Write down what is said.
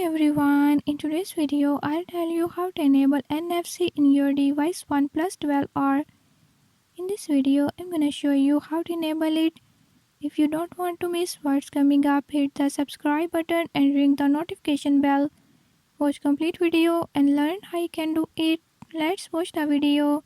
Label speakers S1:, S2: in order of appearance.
S1: everyone, in today's video I'll tell you how to enable NFC in your device Oneplus 12R. In this video I'm gonna show you how to enable it. If you don't want to miss what's coming up, hit the subscribe button and ring the notification bell. Watch complete video and learn how you can do it. Let's watch the video.